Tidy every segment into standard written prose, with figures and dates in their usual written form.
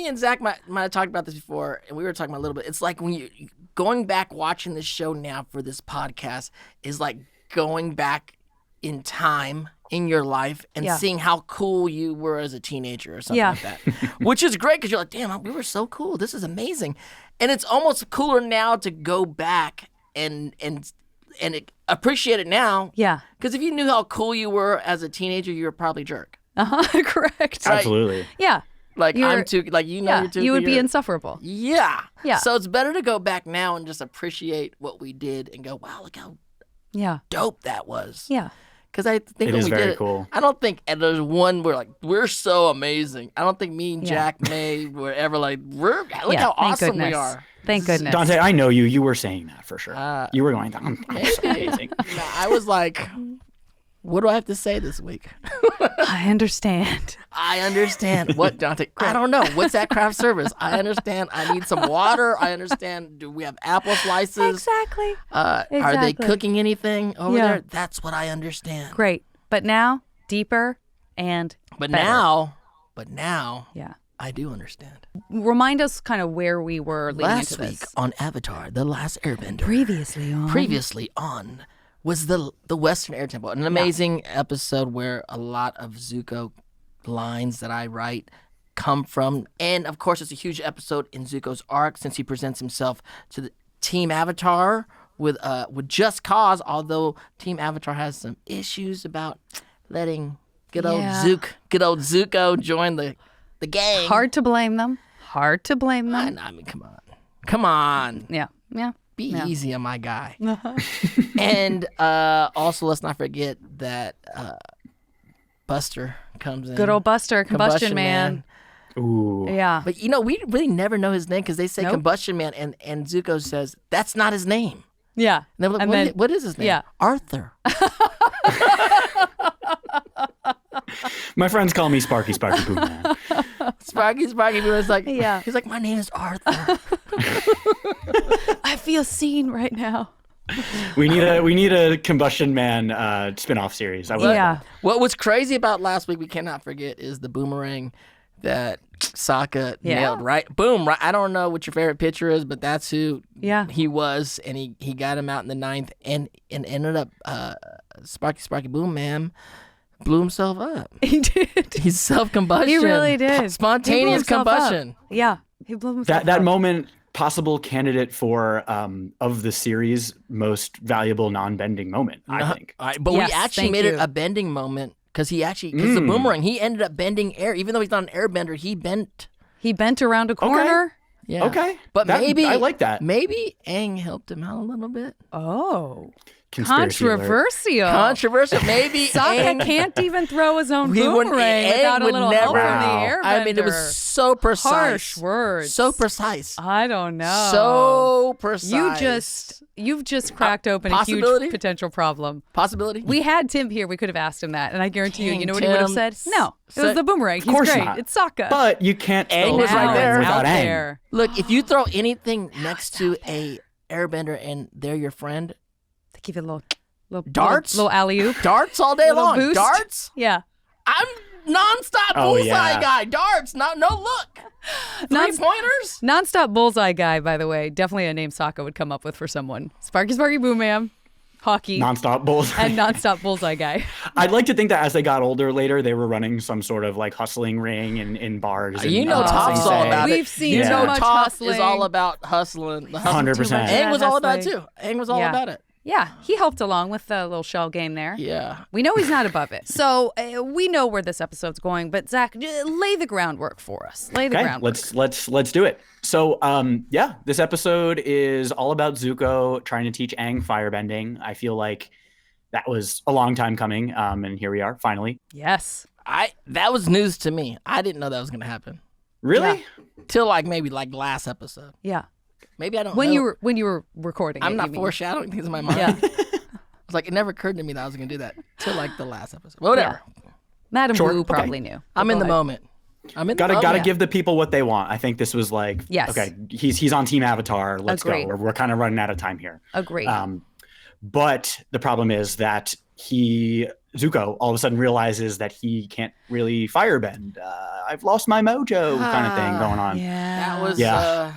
me and Zach might have talked about this before, and we were talking about a little bit. It's like when you going back watching this show now for this podcast is like going back in time in your life and seeing how cool you were as a teenager or something like that, which is great because you're like, damn, we were so cool. This is amazing. And it's almost cooler now to go back and appreciate it now. Yeah. Because if you knew how cool you were as a teenager, you were probably a jerk. Correct. Absolutely. Yeah. Like I'm too, like you're too. You would be insufferable. Yeah. Yeah. So it's better to go back now and just appreciate what we did and go, wow, look how dope that was. Yeah. Because I think it when is we very did it, cool. I don't think there's one where like we're so amazing. I don't think me and Jack May were ever like look how awesome we are. Thank goodness. Dante, I know you. You were saying that for sure. You were going, I'm so amazing. No, I was like, what do I have to say this week? I understand. I understand. What, Dante? I don't know. What's that craft service? I understand. I need some water. I understand. Do we have apple slices? Exactly. Are they cooking anything over there? That's what I understand. Great. But now, deeper and But better. now, Yeah. I do understand. Remind us kind of where we were leading Last into week this. on Avatar, The Last Airbender. Previously on. Was the Western Air Temple, an amazing episode where a lot of Zuko lines that I write come from. And, of course, it's a huge episode in Zuko's arc since he presents himself to the Team Avatar with just cause, although Team Avatar has some issues about letting good old Zuko join the gang. Hard to blame them. I mean, come on. Yeah. Yeah. Be easy on my guy. And also, let's not forget that Buster comes in. Good old Buster, Combustion Man. Ooh. Yeah. But, we really never know his name because they say Combustion Man, and Zuko says, that's not his name. Yeah. And they're like, what is his name? Yeah. Arthur. My friends call me Sparky Boom Man. Sparky Boom is like, Yeah. he's like, my name is Arthur. I feel seen right now. We need a Combustion Man spin-off series. What was crazy about last week, we cannot forget, is the boomerang that Sokka nailed, right? Boom, right? I don't know what your favorite pitcher is, but that's who he was, and he got him out in the ninth, and ended up Sparky Boom Man blew himself up. He did. He's self-combustion. He really did. Spontaneous combustion. Yeah. He blew himself That up. moment, possible candidate for of the series' most valuable non-bending moment, I think. But we actually made it a bending moment because the boomerang, he ended up bending air. Even though he's not an airbender, he bent. He bent around a corner. Yeah. Okay. But maybe I like that. Maybe Aang helped him out a little bit. Oh. Conspiracy alert. Controversial. Maybe Sokka can't even throw his own boomerang without a little help from the airbender. I mean, it was so precise. Harsh words. So precise. I don't know. So precise. You've just cracked open a huge potential problem. Possibility? We had Tim here. We could have asked him that, and I guarantee you know what he would have said? No, it said, was the boomerang. He's course great. not. It's Sokka. But you can't Aang was right there. without out Aang. there. Look, if you throw anything next to a airbender and they're your friend, To give it a little darts, little alley-oop. darts all day long. Boost. Darts. Yeah. I'm nonstop bullseye guy. Darts. No look. 3-pointers. Nonstop bullseye guy, by the way. Definitely a name Sokka would come up with for someone. Sparky Boom Man, hockey, Non-stop bullseye. and nonstop bullseye guy. I'd like to think that as they got older later, they were running some sort of like hustling ring in bars. And, Top's all about it. We've seen You so know much Top hustling. is all about hustling. 100%. Aang was all about it hustling. too. Aang was all about it. Yeah, he helped along with the little shell game there. Yeah. We know he's not above it. So we know where this episode's going, but Zach, lay the groundwork for us. Lay the groundwork. Let's do it. So this episode is all about Zuko trying to teach Aang firebending. I feel like that was a long time coming, and here we are finally. Yes. That was news to me. I didn't know that was gonna happen. Really? Till maybe last episode. Yeah. Maybe I don't when know. when you were recording. I'm not you mean. foreshadowing things in my mind. Yeah. It's like it never occurred to me that I was gonna do that till the last episode. Whatever. Yeah. Madam Sure. Wu Okay. probably knew. I'm in the Go ahead. moment. Gotta give the people what they want. I think this was Yes. okay, he's on Team Avatar. Let's Agreed. go. We're kind of running out of time here. Agreed. But the problem is that he Zuko all of a sudden realizes that he can't really firebend. I've lost my mojo kind of thing going on. Yeah. That was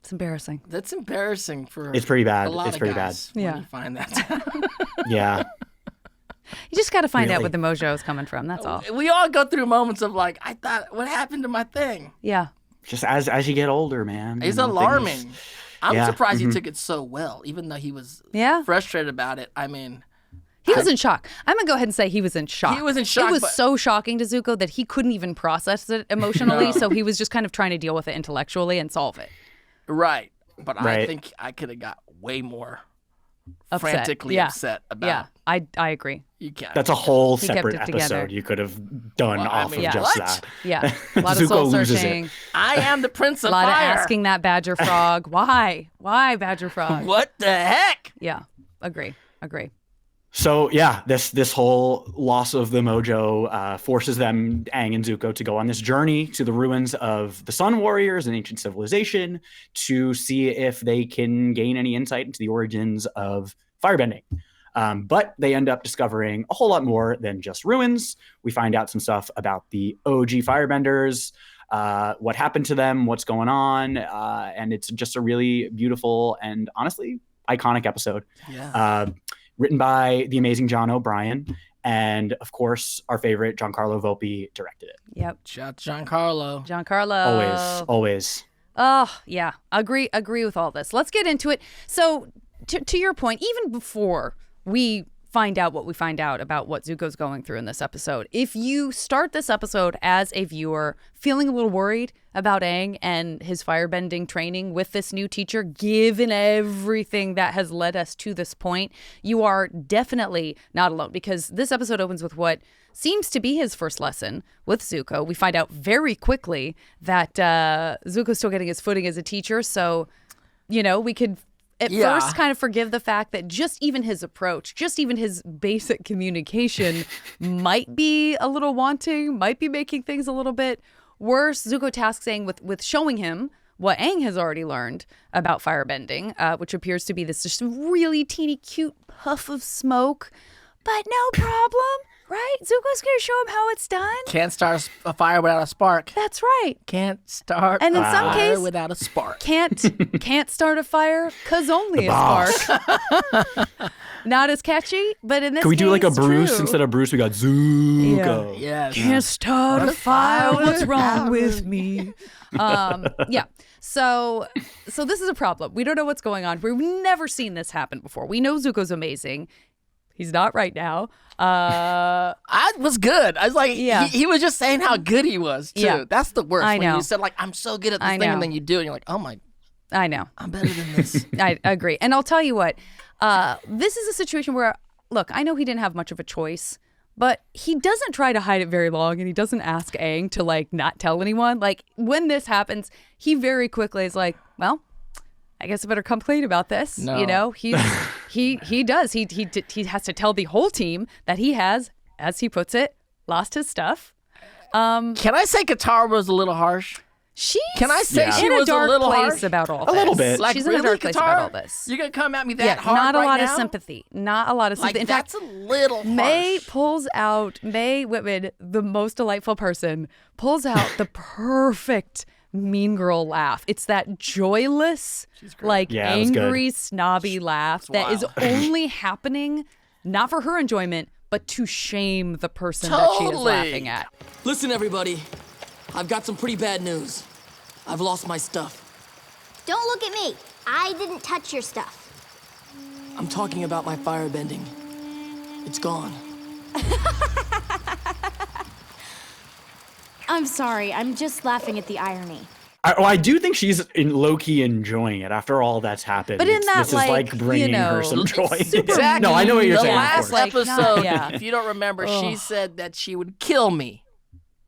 it's embarrassing. That's embarrassing for It's pretty bad. a lot It's of pretty guys bad. when you find that. Yeah. You just got to find out Really? where the mojo is coming from. That's all. We all go through moments of like, I thought, what happened to my thing? Yeah. Just as you get older, man. It's you know, alarming. things- I'm Yeah, surprised he took it so well, even though he was Yeah. frustrated about it. I mean, He was in shock. I'm going to go ahead and say he was in shock. He was in shock, It was but- so shocking to Zuko that he couldn't even process it emotionally. So he was just kind of trying to deal with it intellectually and solve it. right. But I Right. think I could have got way more Upset. frantically Yeah. upset about Yeah. I agree. you can't. That's a whole He kept separate it together. episode you could have done Well, I off mean, of just what? that. Yeah. A lot of Zuko soul loses it. searching. I am the Prince A of lot Fire. of asking that Badger Frog. Why? Why Badger Frog? What the heck? Yeah. Agree. So yeah, this whole loss of the mojo forces them, Aang and Zuko, to go on this journey to the ruins of the Sun Warriors, an ancient civilization, to see if they can gain any insight into the origins of firebending. But they end up discovering a whole lot more than just ruins. We find out some stuff about the OG firebenders, what happened to them, what's going on, and it's just a really beautiful and honestly iconic episode. Yeah. Written by the amazing John O'Brien, and of course, our favorite Giancarlo Volpe directed it. Yep. Shout out to Giancarlo. Giancarlo. Always. Oh, yeah. Agree with all this. Let's get into it. So, to your point, even before we find out what we find out about what Zuko's going through in this episode, if you start this episode as a viewer feeling a little worried about Aang and his firebending training with this new teacher, given everything that has led us to this point, you are definitely not alone, because this episode opens with what seems to be his first lesson with Zuko. We find out very quickly that Zuko's still getting his footing as a teacher, so, we could at first kind of forgive the fact that just even his approach, just even his basic communication might be a little wanting, might be making things a little bit worse. Zuko tasks Aang with showing him what Aang has already learned about firebending, which appears to be this just really teeny cute puff of smoke. But no problem, right? Zuko's going to show him how it's done. Can't start a fire without a spark. That's right. Can't start And in a some fire case- without a spark. Can't start a fire because only a spark. Not as catchy, but in this Can we do like a case, Bruce true. instead of Bruce? We got Zuko. Yes. Can't start a fire. What's wrong with me? Yeah. So this is a problem. We don't know what's going on. We've never seen this happen before. We know Zuko's amazing. He's not right now. I was good. I was like, Yeah. he was just saying how good he was too. Yeah. That's the worst. I When know. you said like, I'm so good at this I thing, know. and then you do, it, and you're like, oh my, I know. I'm better than this. I agree. And I'll tell you what, this is a situation where, look, I know he didn't have much of a choice, but he doesn't try to hide it very long, and he doesn't ask Aang to like not tell anyone. Like when this happens, he very quickly is like, well, I guess I better come clean about this. No. You know, he does. He has to tell the whole team that he has, as he puts it, lost his stuff. Can I say Katara was a little harsh? Can I say she in was a dark a little place harsh? about all A this? little bit. Like She's really, in a dark place Katara? about all this. You're gonna come at me that hard Not a right lot now? of sympathy. Not a lot of Like sympathy. In that's fact, a little harsh. May Whitman, the most delightful person, pulls out the perfect mean girl laugh. It's that joyless, like Yeah, it was good. angry, snobby laugh that is wild. only happening not for her enjoyment, but to shame the person that she is Totally. laughing at. Listen, everybody. I've got some pretty bad news. I've lost my stuff. Don't look at me. I didn't touch your stuff. I'm talking about my firebending. It's gone. I'm sorry. I'm just laughing at the irony. I do think she's in low-key enjoying it after all that's happened. But in that, this is like bringing her some it's joy. super Exactly. No, I know what you're the saying. of last course. Like, episode, yeah. if you don't remember, she said that she would kill me.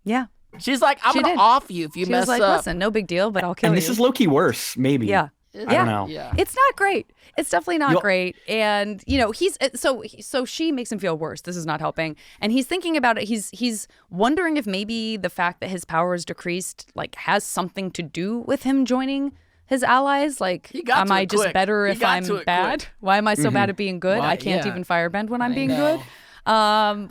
Yeah. She's like, I'm She gonna did. off you if you She mess was like, up. listen, no big deal, but I'll kill And you. this is low-key worse, maybe. Yeah. I don't know. Yeah. It's not great. It's definitely not You'll- great. And he's so she makes him feel worse. This is not helping. And he's thinking about it. He's wondering if maybe the fact that his power is decreased like has something to do with him joining his allies. Like, He got am to I it just quick. better He if got I'm to it bad? quick. Why am I so bad at being good? Why- I can't yeah. even firebend when I'm being know. good.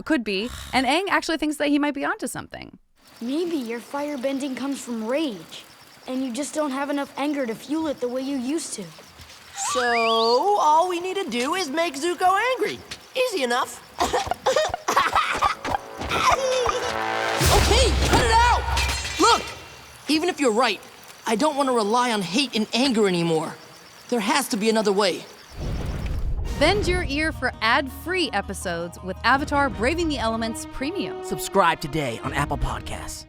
Could be. And Aang actually thinks that he might be onto something. Maybe your firebending comes from rage, and you just don't have enough anger to fuel it the way you used to. So, all we need to do is make Zuko angry. Easy enough. Okay, cut it out! Look, even if you're right, I don't want to rely on hate and anger anymore. There has to be another way. Bend your ear for ad-free episodes with Avatar Braving the Elements Premium. Subscribe today on Apple Podcasts.